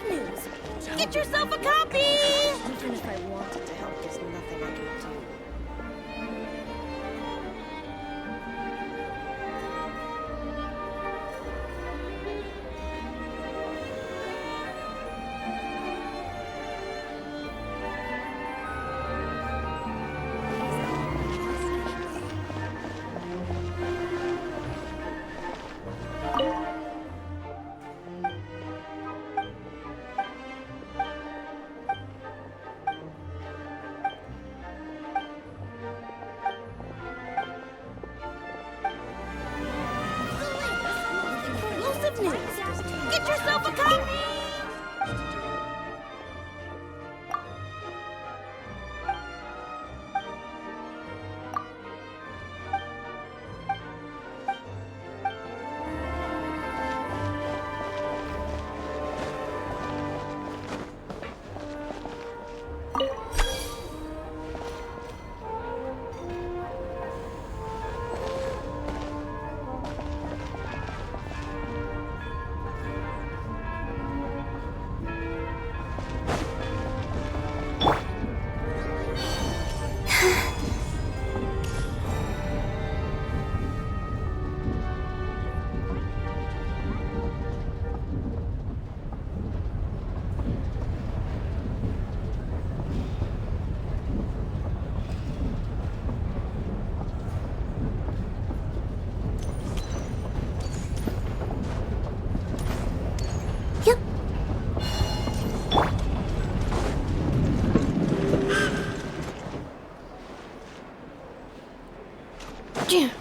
news! Get yourself a copy! Even if I wanted to help, there's nothing I can do. Get yourself a copy!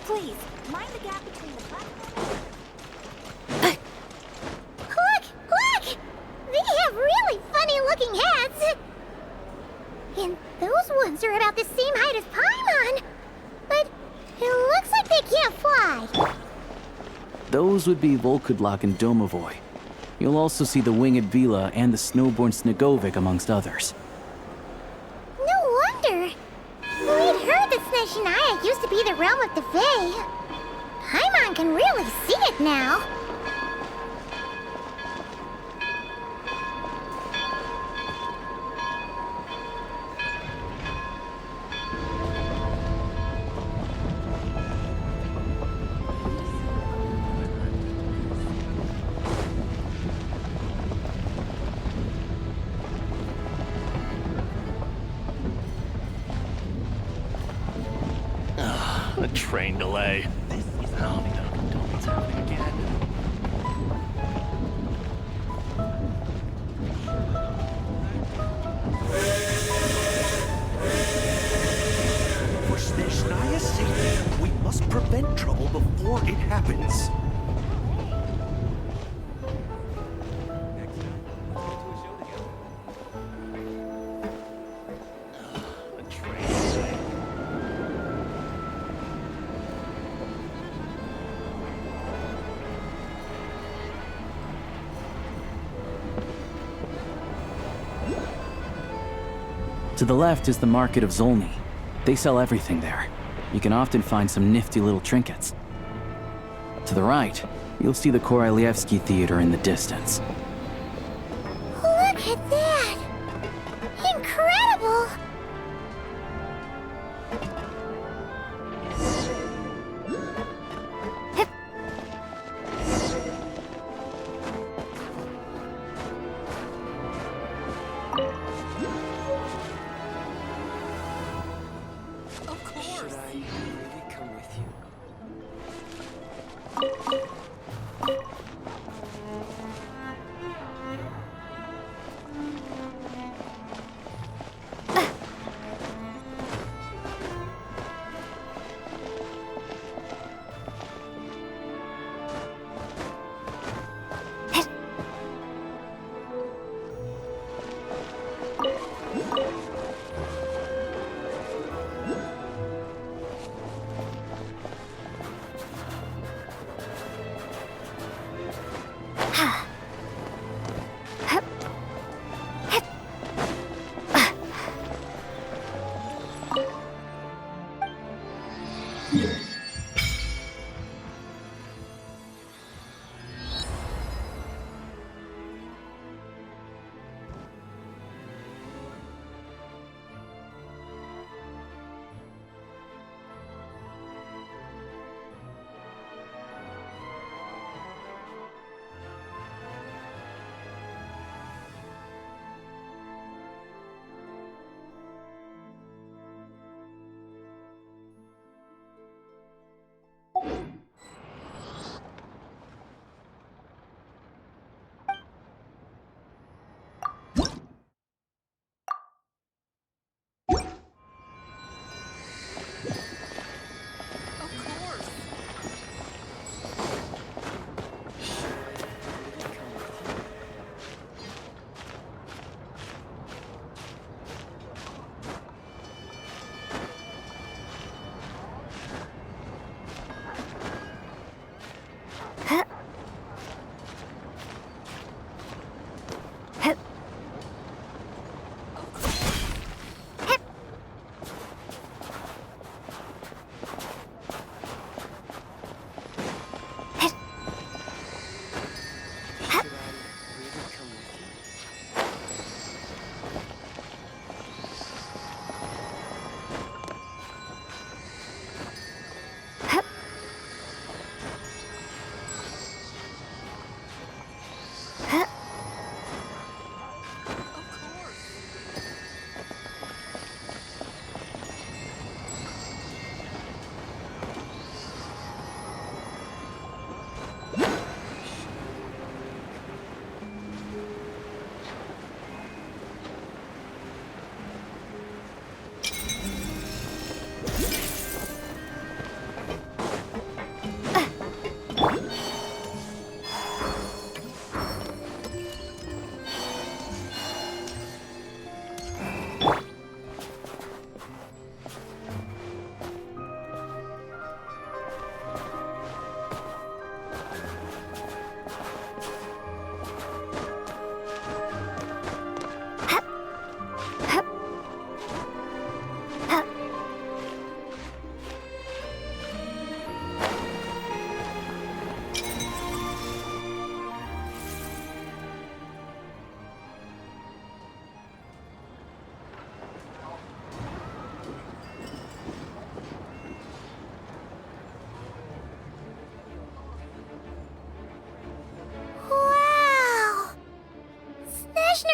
Please, mind the gap between the platform. Look! They have really funny-looking hats! And those ones are about the same height as Paimon! But it looks like they can't fly. Those would be Volkudlak and Domovoy. You'll also see the winged Vila and the snowborn Snegovic amongst others. No wonder! We'd heard that Snezhnaya used to be the realm of the Fae. Paimon can really see it now. A train delay. Oh, no, it's happening again. For Snezhnaya's sake, we must prevent trouble before it happens. To the left is the Market of Zolny. They sell everything there. You can often find some nifty little trinkets. To the right, you'll see the Korolyevsky Theater in the distance. Look at that! Incredible! Should I really come with you?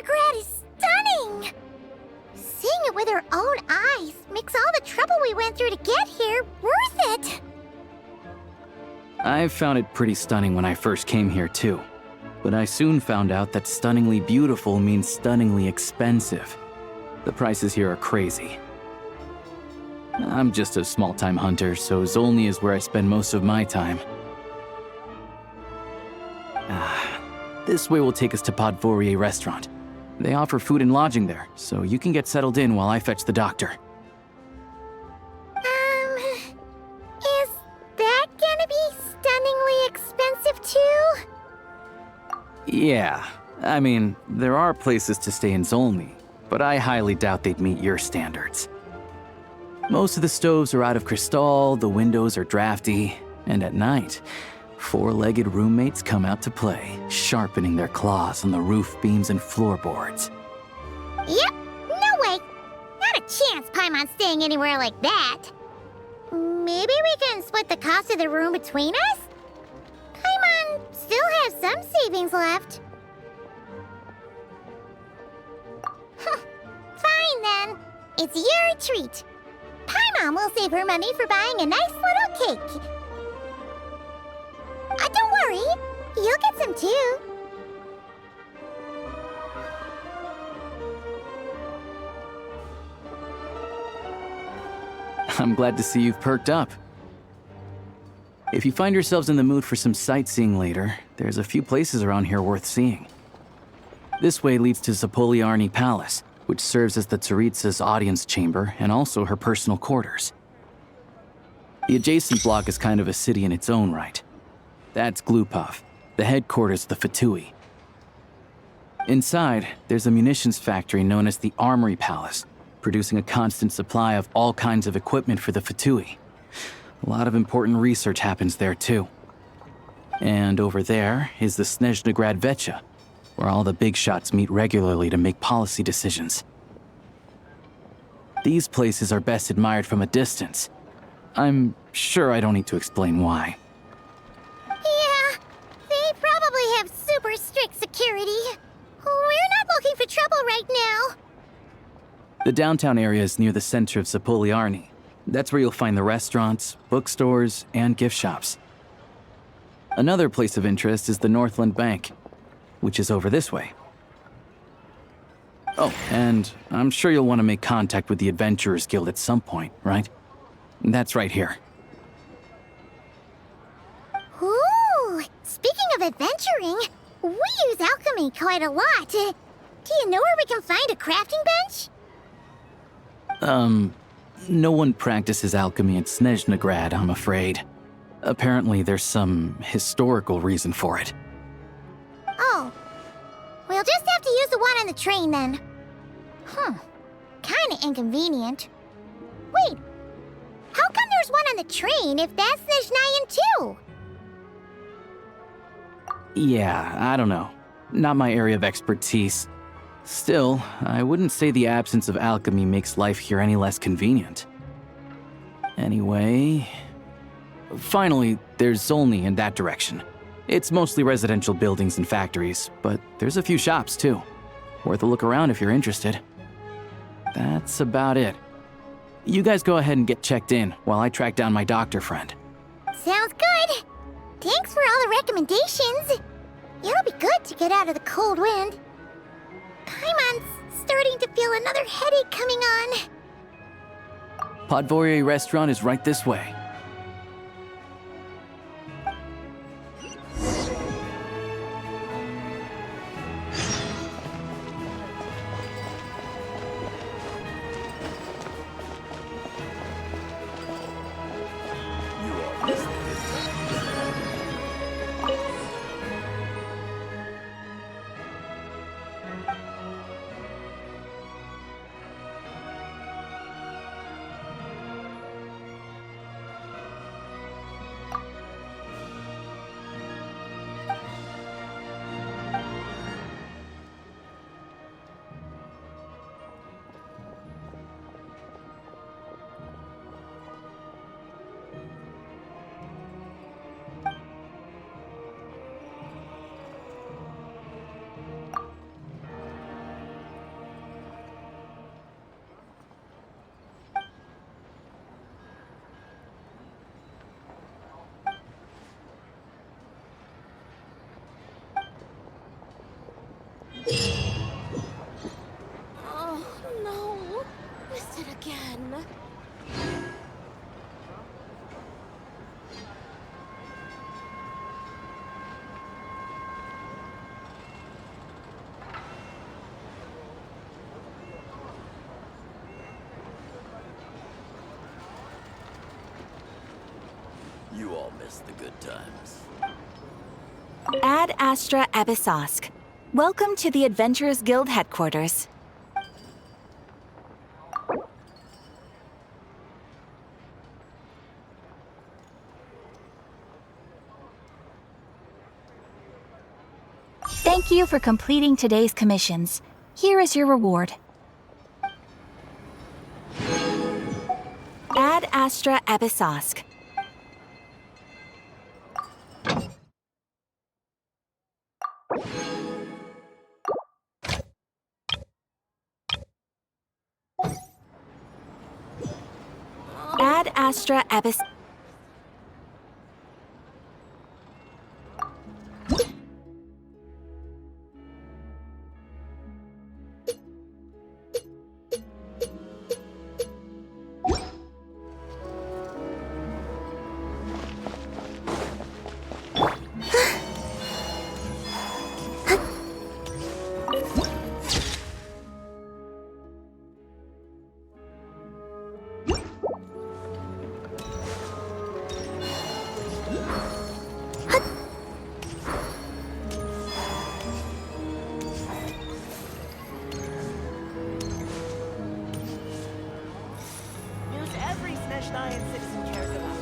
Snezhnograd is stunning! Seeing it with our own eyes makes all the trouble we went through to get here worth it! I found it pretty stunning when I first came here too. But I soon found out that stunningly beautiful means stunningly expensive. The prices here are crazy. I'm just a small-time hunter, so Zolny is where I spend most of my time. This way will take us to Podvorier restaurant. They offer food and lodging there, so you can get settled in while I fetch the doctor. Is that gonna be stunningly expensive too? Yeah, I mean, there are places to stay in Zolny, but I highly doubt they'd meet your standards. Most of the stoves are out of crystal, the windows are drafty, and at night, four-legged roommates come out to play, sharpening their claws on the roof beams and floorboards. Yep, no way! Not a chance Paimon's staying anywhere like that. Maybe we can split the cost of the room between us? Paimon still has some savings left. Fine then. It's your treat. Paimon will save her money for buying a nice little cake. Don't worry, you'll get some too. I'm glad to see you've perked up. If you find yourselves in the mood for some sightseeing later, there's a few places around here worth seeing. This way leads to Zapoliarny Palace, which serves as the Tsaritsa's audience chamber and also her personal quarters. The adjacent block is kind of a city in its own right. That's Glupov, the headquarters of the Fatui. Inside, there's a munitions factory known as the Armory Palace, producing a constant supply of all kinds of equipment for the Fatui. A lot of important research happens there too. And over there is the Snezhnograd Vecha, where all the big shots meet regularly to make policy decisions. These places are best admired from a distance. I'm sure I don't need to explain why. Yeah, they probably have super strict security. We're not looking for trouble right now. The downtown area is near the center of Zapoliarny. That's where you'll find the restaurants, bookstores, and gift shops. Another place of interest is the Northland Bank, which is over this way. Oh, and I'm sure you'll want to make contact with the Adventurers Guild at some point, right? That's right here. Ooh, speaking of adventuring, we use alchemy quite a lot. Do you know where we can find a crafting bench? No one practices alchemy in Snezhnograd, I'm afraid. Apparently, there's some historical reason for it. Oh, we'll just have to use the one on the train then. Kinda inconvenient. Wait, how come there's one on the train if that's Snezhnayan too? Yeah, I don't know. Not my area of expertise. Still, I wouldn't say the absence of alchemy makes life here any less convenient. Anyway... Finally, there's Zolny in that direction. It's mostly residential buildings and factories, but there's a few shops too. Worth a look around if you're interested. That's about it. You guys go ahead and get checked in while I track down my doctor friend. Sounds good. Thanks for all the recommendations. It'll be good to get out of the cold wind. Paimon's starting to feel another headache coming on. Podvorier restaurant is right this way. You all missed the good times. Ad Astra Abyssosque. Welcome to the Adventurers Guild headquarters. Thank you for completing today's commissions. Here is your reward. Ad Astra Abyssosque. Ad Astra Abyss. News every Snezhnayan citizen cares about.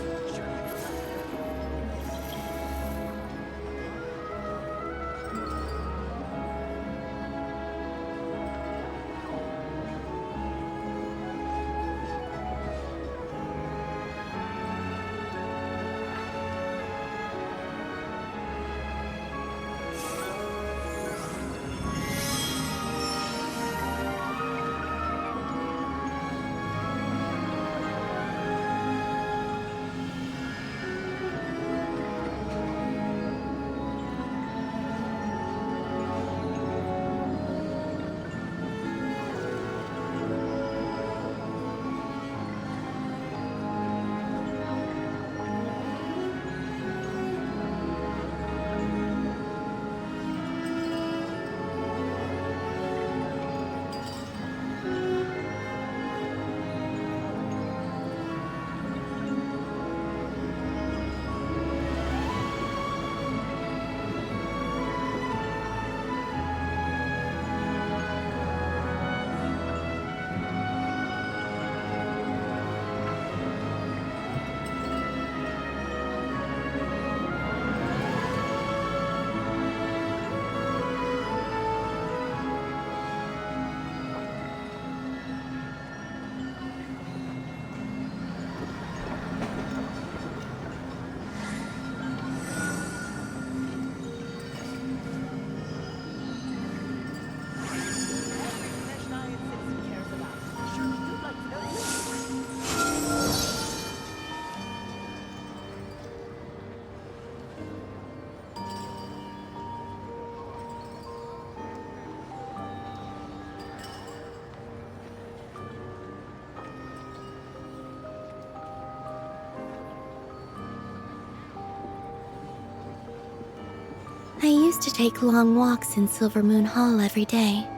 I used to take long walks in Silver Moon Hall every day,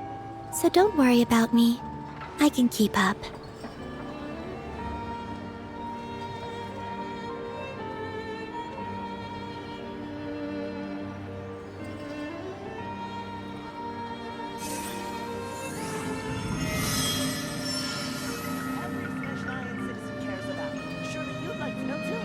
so don't worry about me. I can keep up. Every Snezhnayan citizen cares about. Surely you'd like to know too.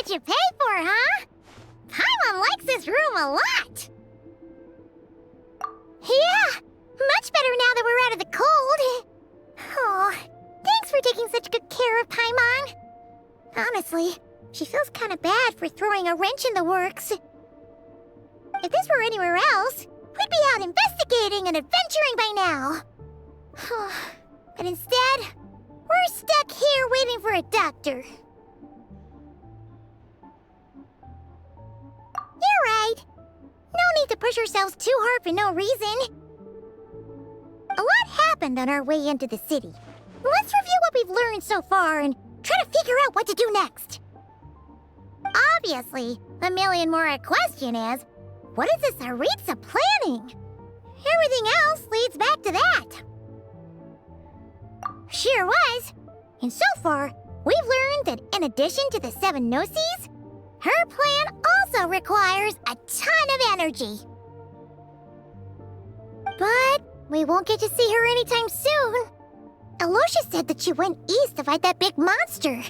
what you pay for, huh? Paimon likes this room a lot. Yeah, much better now that we're out of the cold. Oh, thanks for taking such good care of Paimon. Honestly, she feels kind of bad for throwing a wrench in the works. If this were anywhere else, we'd be out investigating and adventuring by now. But instead, we're stuck here waiting for a doctor. You're right. No need to push ourselves too hard for no reason. A lot happened on our way into the city. Let's review what we've learned so far and try to figure out what to do next. Obviously, the million more question is, what is this Tsaritsa planning? Everything else leads back to that. Sure was. And so far, we've learned that in addition to the 7 Gnosis, her plan also requires a ton of energy. But we won't get to see her anytime soon. Alosha said that she went east to fight that big monster.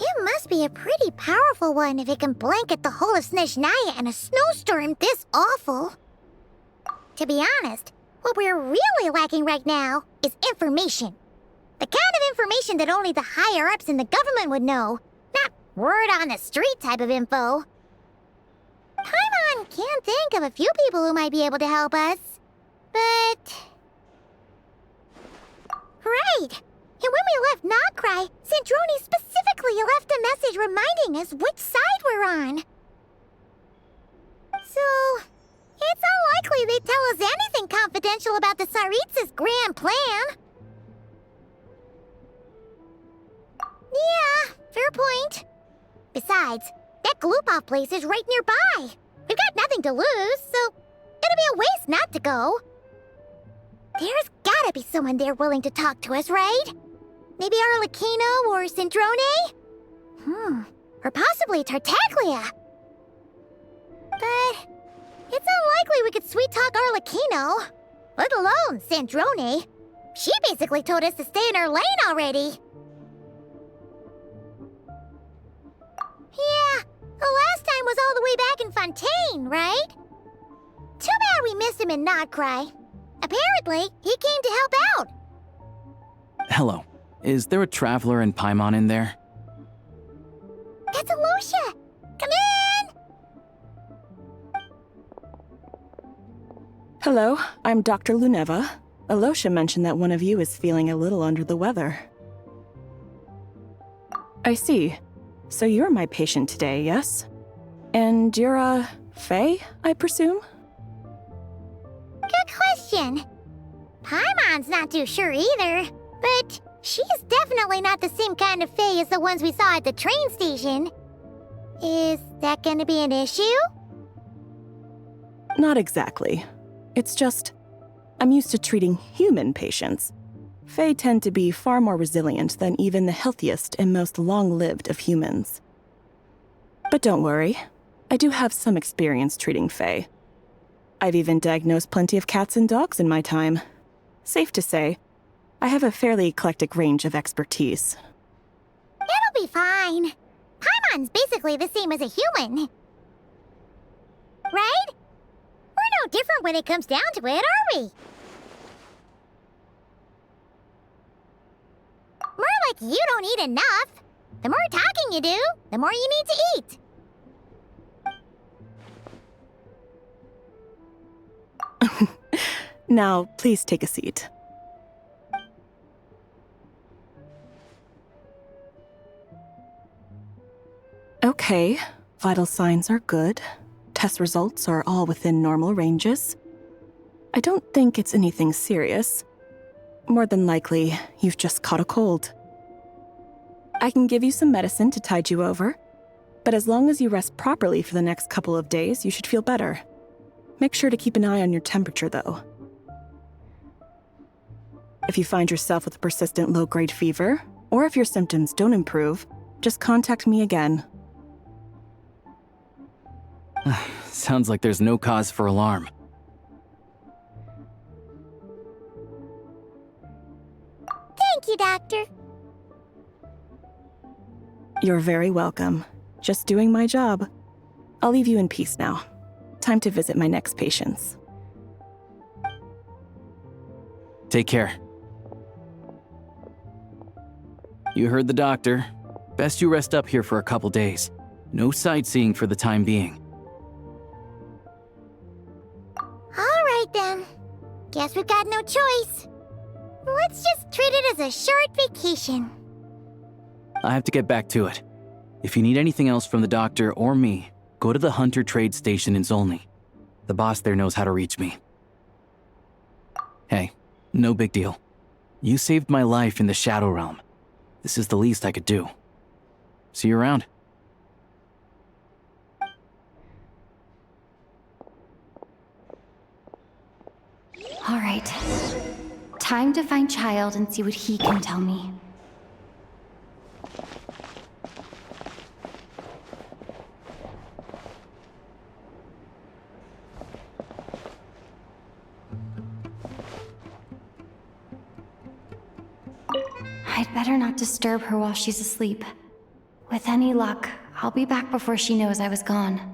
It must be a pretty powerful one if it can blanket the whole of Snezhnaya in a snowstorm this awful. To be honest, what we're really lacking right now is information. The kind of information that only the higher-ups in the government would know, not word-on-the-street type of info. Paimon can think of a few people who might be able to help us, but... Right! And when we left Nocrai, Snezhnaya specifically left a message reminding us which side we're on. So, it's unlikely they'd tell us anything confidential about the Tsaritsa's grand plan. Yeah, fair point. Besides, that Glupov place is right nearby. We've got nothing to lose, so it'd be a waste not to go. There's gotta be someone there willing to talk to us, right? Maybe Arlecchino or Sindrone? Or possibly Tartaglia. But it's unlikely we could sweet-talk Arlecchino, let alone Sindrone. She basically told us to stay in her lane already. Yeah, the last time was all the way back in Fontaine, right? Too bad we missed him in Nocrai. Apparently, he came to help out. Hello. Is there a traveler in Paimon in there? That's Alosha! Come in! Hello, I'm Dr. Luneva. Alosha mentioned that one of you is feeling a little under the weather. I see. So you're my patient today, yes? And you're, Faye, I presume? Good question. Paimon's not too sure either, but she's definitely not the same kind of Faye as the ones we saw at the train station. Is that gonna be an issue? Not exactly. It's just, I'm used to treating human patients. Fae tend to be far more resilient than even the healthiest and most long-lived of humans. But don't worry, I do have some experience treating Fae. I've even diagnosed plenty of cats and dogs in my time. Safe to say, I have a fairly eclectic range of expertise. It'll be fine. Paimon's basically the same as a human. Right? We're no different when it comes down to it, are we? More like you don't eat enough. The more talking you do, the more you need to eat. Now, please take a seat. Okay, vital signs are good. Test results are all within normal ranges. I don't think it's anything serious. More than likely, you've just caught a cold. I can give you some medicine to tide you over, but as long as you rest properly for the next couple of days, you should feel better. Make sure to keep an eye on your temperature, though. If you find yourself with persistent low-grade fever, or if your symptoms don't improve, just contact me again. Sounds like there's no cause for alarm. Thank you, Doctor. You're very welcome. Just doing my job. I'll leave you in peace now. Time to visit my next patients. Take care. You heard the doctor. Best you rest up here for a couple days. No sightseeing for the time being. Alright then. Guess we've got no choice. Let's just treat it as a short vacation. I have to get back to it. If you need anything else from the doctor or me, go to the Hunter Trade Station in Zolny. The boss there knows how to reach me. Hey, no big deal. You saved my life in the Shadow Realm. This is the least I could do. See you around. All right. Time to find Child and see what he can tell me. I'd better not disturb her while she's asleep. With any luck, I'll be back before she knows I was gone.